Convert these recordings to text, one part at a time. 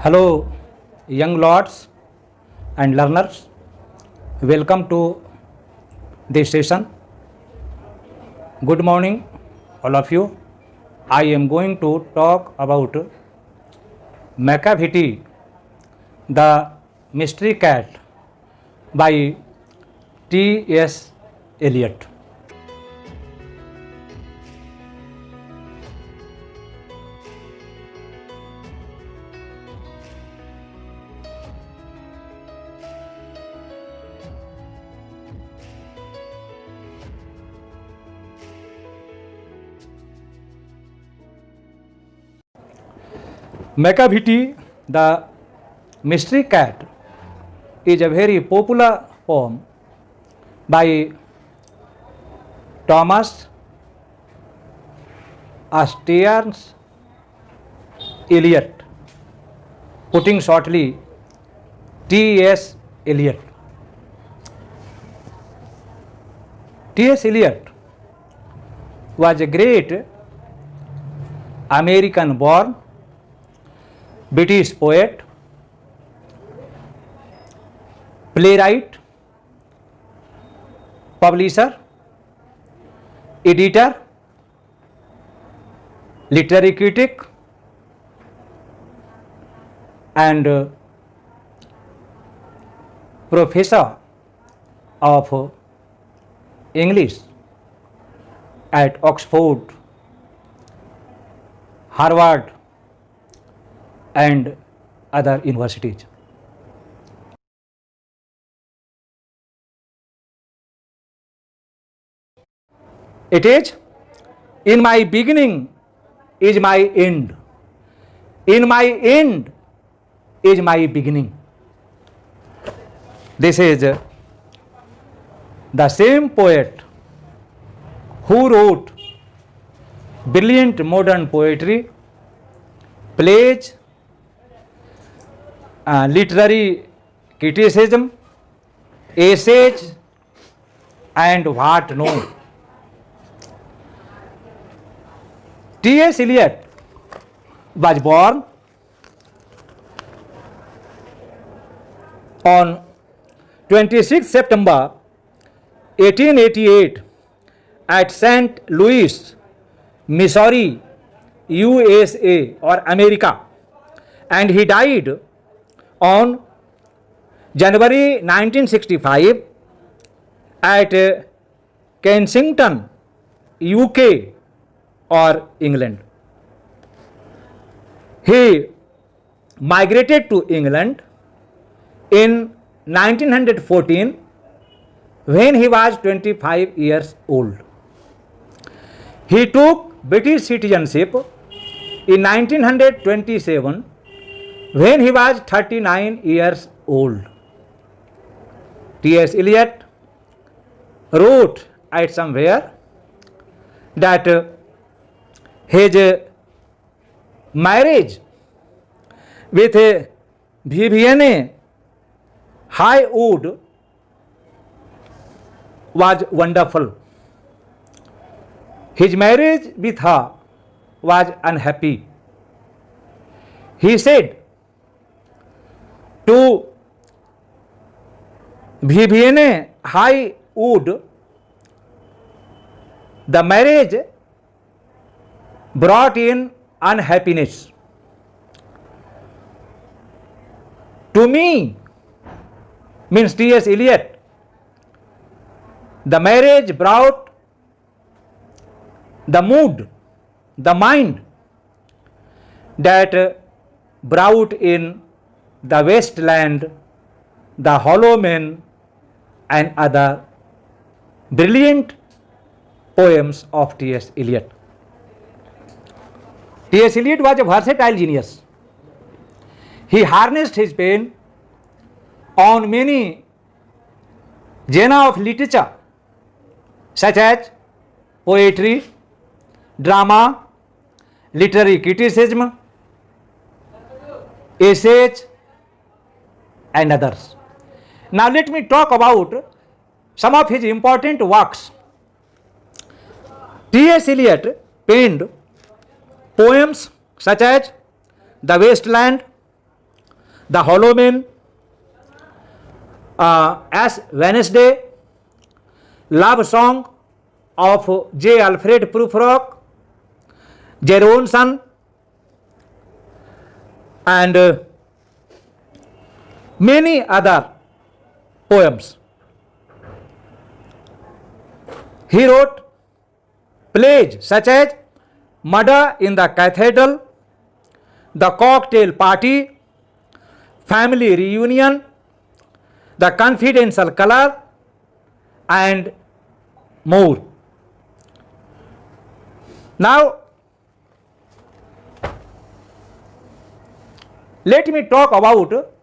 Hello, young lords and learners. Welcome to this session. Good morning, all of you. I am going to talk about Macavity, the Mystery Cat by T.S. Eliot. Macavity, the Mystery Cat, is a very popular poem by Thomas Stearns Eliot, putting shortly T.S. Eliot. T.S. Eliot was a great American-born British poet, playwright, publisher, editor, literary critic, and professor of English at Oxford, Harvard, and other universities. It is, in my beginning is my end. In my end is my beginning. This is the same poet who wrote brilliant modern poetry, plays, literary criticism, essays, and what not. T.S. Eliot was born on 26 September 1888 at St. Louis, Missouri, USA or America, and he died on January 1965 at Kensington, UK or England. He migrated to England in 1914 when he was 25 years old. He took British citizenship in 1927 when he was 39 years old. T.S. Eliot wrote at somewhere that his marriage with Vivienne Highwood was wonderful. His marriage with her was unhappy. He said to Vivienne Highwood, the marriage brought in unhappiness. To me, means T.S. Eliot, the marriage brought the mood, the mind that brought in the wasteland, the hollow men, and other brilliant poems of T.S. Eliot. T.S. Eliot was a versatile genius. He harnessed his pen on many genera of literature such as poetry, drama, literary criticism, essays, and others. Now let me talk about some of his important works. T.S. Eliot penned poems such as The Wasteland, The Hollow Men, Ash Wednesday, Love Song of J. Alfred Prufrock, Jeronson, and many other poems. He wrote plays such as Murder in the Cathedral, The Cocktail Party, Family Reunion, The Confidential Color, and more. Now, let me talk about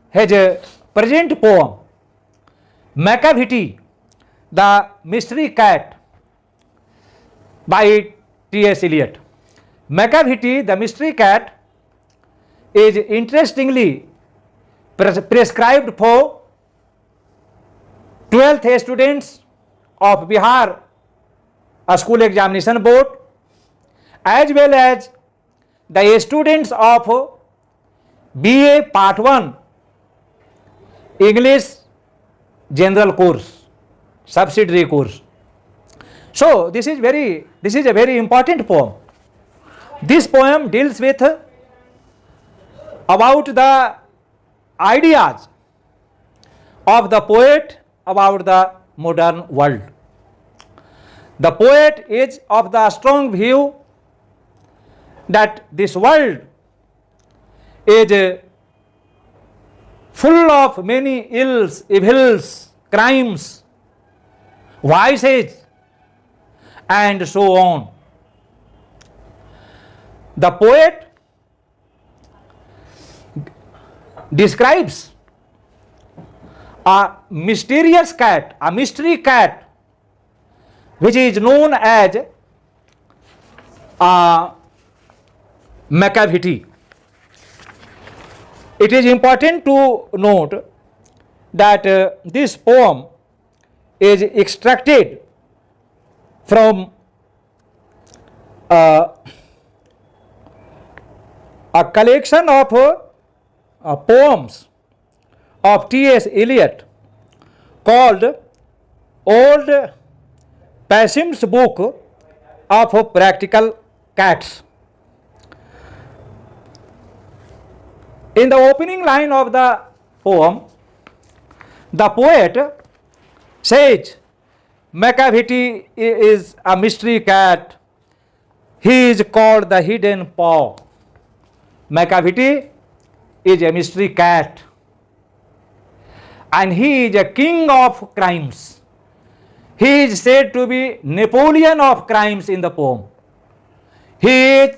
his present poem, Macavity, the Mystery Cat, by T.S. Eliot. Macavity, the Mystery Cat, is interestingly prescribed for 12th students of Bihar School Examination Board, as well as the students of BA Part 1 English General Course, subsidiary course. So this is a very important poem. This poem deals with about the ideas of the poet about the modern world. The poet is of the strong view that this world is full of many ills, evils, crimes, vices, and so on. The poet describes a mysterious cat, a mystery cat, which is known as Macavity. It is important to note that this poem is extracted from a collection of poems of T.S. Eliot called Old Passim's Book of Practical Cats. In the opening line of the poem, the poet says, Macavity is a mystery cat. He is called the hidden paw. Macavity is a mystery cat, and he is a king of crimes. He is said to be Napoleon of crimes in the poem. He is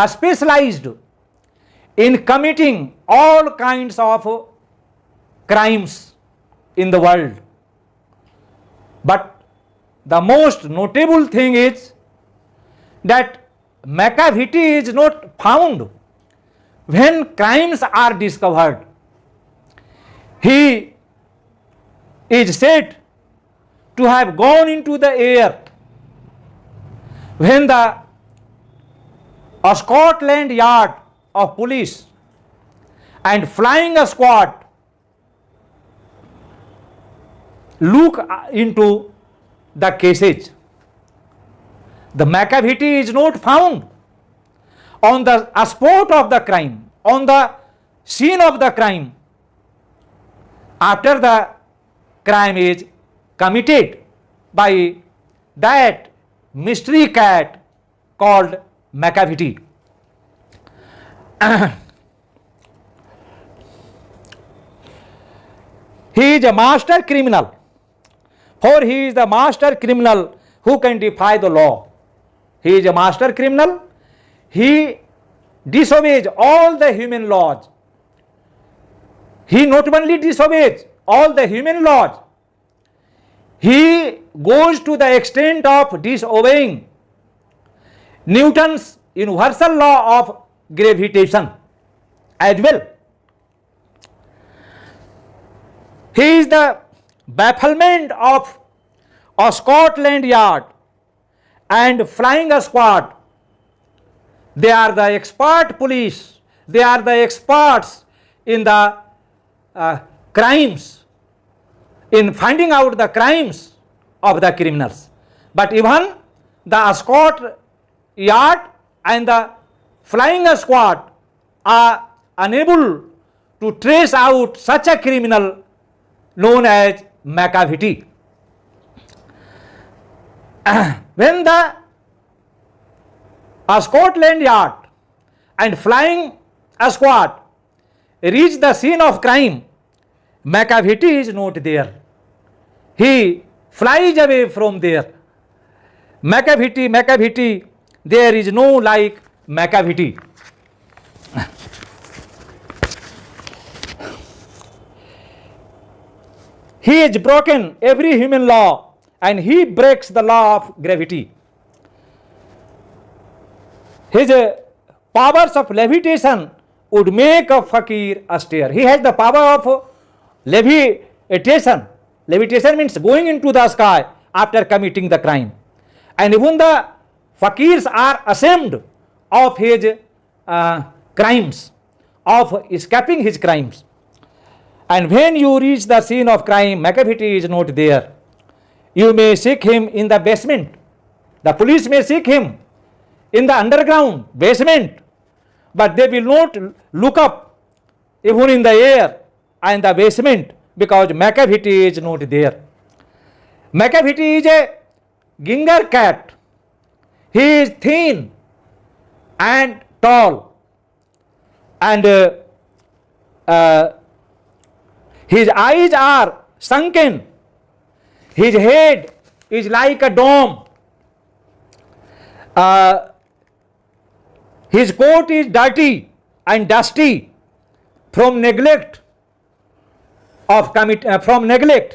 specialized in committing all kinds of crimes in the world. But the most notable thing is that Macavity is not found when crimes are discovered. He is said to have gone into the air when the Scotland Yard of police and flying squad look into the cases. The Macavity is not found on the spot of the crime, on the scene of the crime, after the crime is committed by that mystery cat called Macavity. He is a master criminal, for he is the master criminal who can defy the law. He is a master criminal. He disobeys all the human laws. He not only disobeys all the human laws, he goes to the extent of disobeying Newton's universal law of gravitation as well. He is the bafflement of a Scotland Yard and flying squad. They are the expert police. They are the experts in the crimes, in finding out the crimes of the criminals. But even the escort yard and the flying squad are unable to trace out such a criminal known as McAvity. When the Scotland Yard and flying squad reach the scene of crime, McAvity is not there. He flies away from there. McAvity, there is no like McAvity. He has broken every human law and he breaks the law of gravity. His powers of levitation would make a fakir austere. He has the power of levitation. Levitation means going into the sky after committing the crime. And even the fakirs are ashamed of his crimes, of escaping his crimes. And when you reach the scene of crime, McAvity is not there. You may seek him in the basement. The police may seek him in the underground basement, but they will not look up even in the air and the basement because McAvity is not there. McAvity is a ginger cat. He is thin and tall, and his eyes are sunken. His head is like a dome. His coat is dirty and dusty from neglect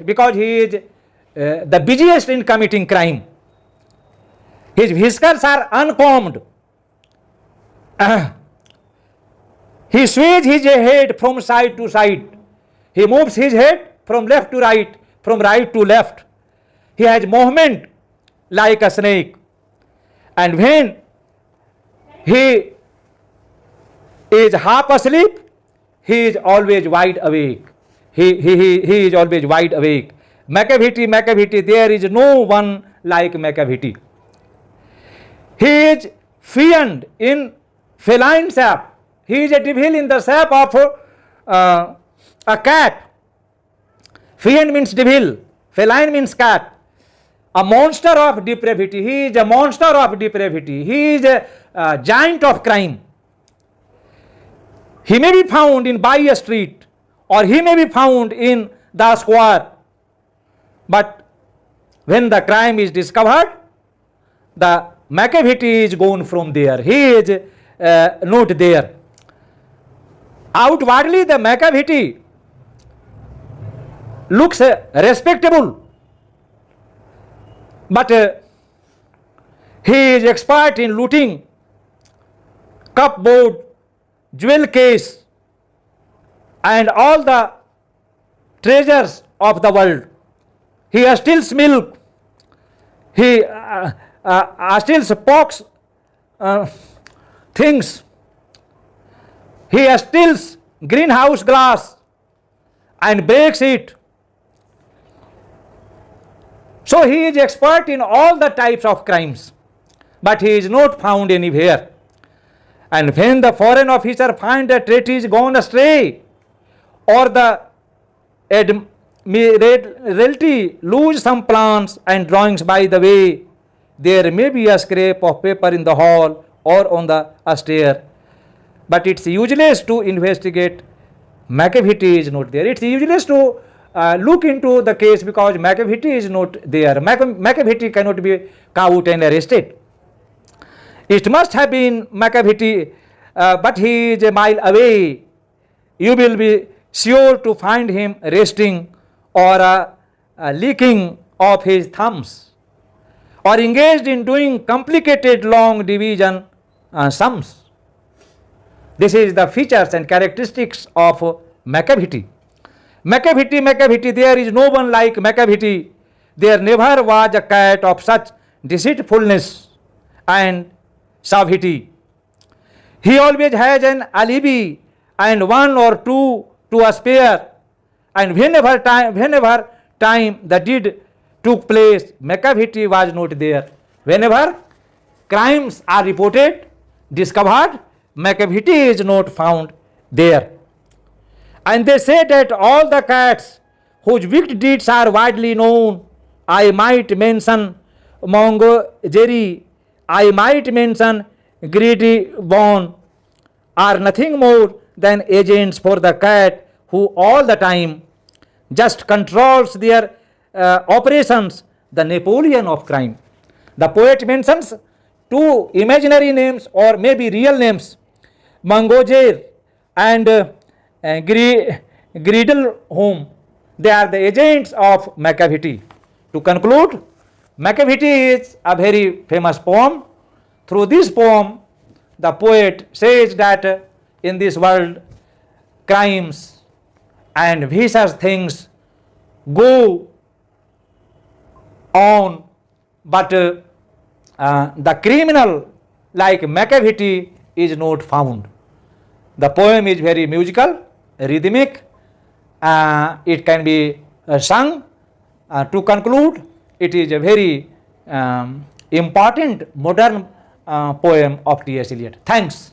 because he is the busiest in committing crime. His whiskers are uncombed. He sways his head from side to side. He moves his head from left to right, from right to left. He has movement like a snake. And when he is half asleep, he is always wide awake. He is always wide awake. McAvity, there is no one like McAvity. He is fiend in feline shape. He is a devil in the shape of a cat. Fiend means devil, feline means cat. A monster of depravity. He is a monster of depravity. He is a giant of crime. He may be found in by a street or he may be found in the square. But when the crime is discovered, the McAvity is gone from there. He is not there. Outwardly, the McAvity looks respectable, but he is expert in looting cupboard, jewel case, and all the treasures of the world. He steals milk. He steals pox things. He steals greenhouse glass and breaks it. So he is expert in all the types of crimes, but he is not found anywhere. And when the foreign officer finds that treaty gone astray, or the Admiralty lose some plans and drawings by the way, there may be a scrap of paper in the hall or on the stair, but it's useless to investigate. McAvity is not there. It's useless to look into the case because McAvity is not there. McAvity cannot be caught and arrested. It must have been McAvity, but he is a mile away. You will be sure to find him resting or licking of his thumbs or engaged in doing complicated long division sums. This is the features and characteristics of McAvity. McAvity, there is no one like McAvity. There never was a cat of such deceitfulness and suavity. He always has an alibi and one or two to a spare, and whenever time the deed took place, McAvity was not there. Whenever crimes are reported, discovered, McAvity is not found there. And they say that all the cats whose wicked deeds are widely known, I might mention Mongo Jerry, I might mention Greedy Bone, are nothing more than agents for the cat who all the time just controls their operations, the Napoleon of crime. The poet mentions two imaginary names or maybe real names, Mangojer and Greedle, they are the agents of McAvity. To conclude, McAvity is a very famous poem. Through this poem, the poet says that in this world, crimes and vicious things go on, but the criminal like McAvity is not found. The poem is very musical, rhythmic, it can be sung. To conclude, it is a very important modern poem of T.S. Eliot. Thanks.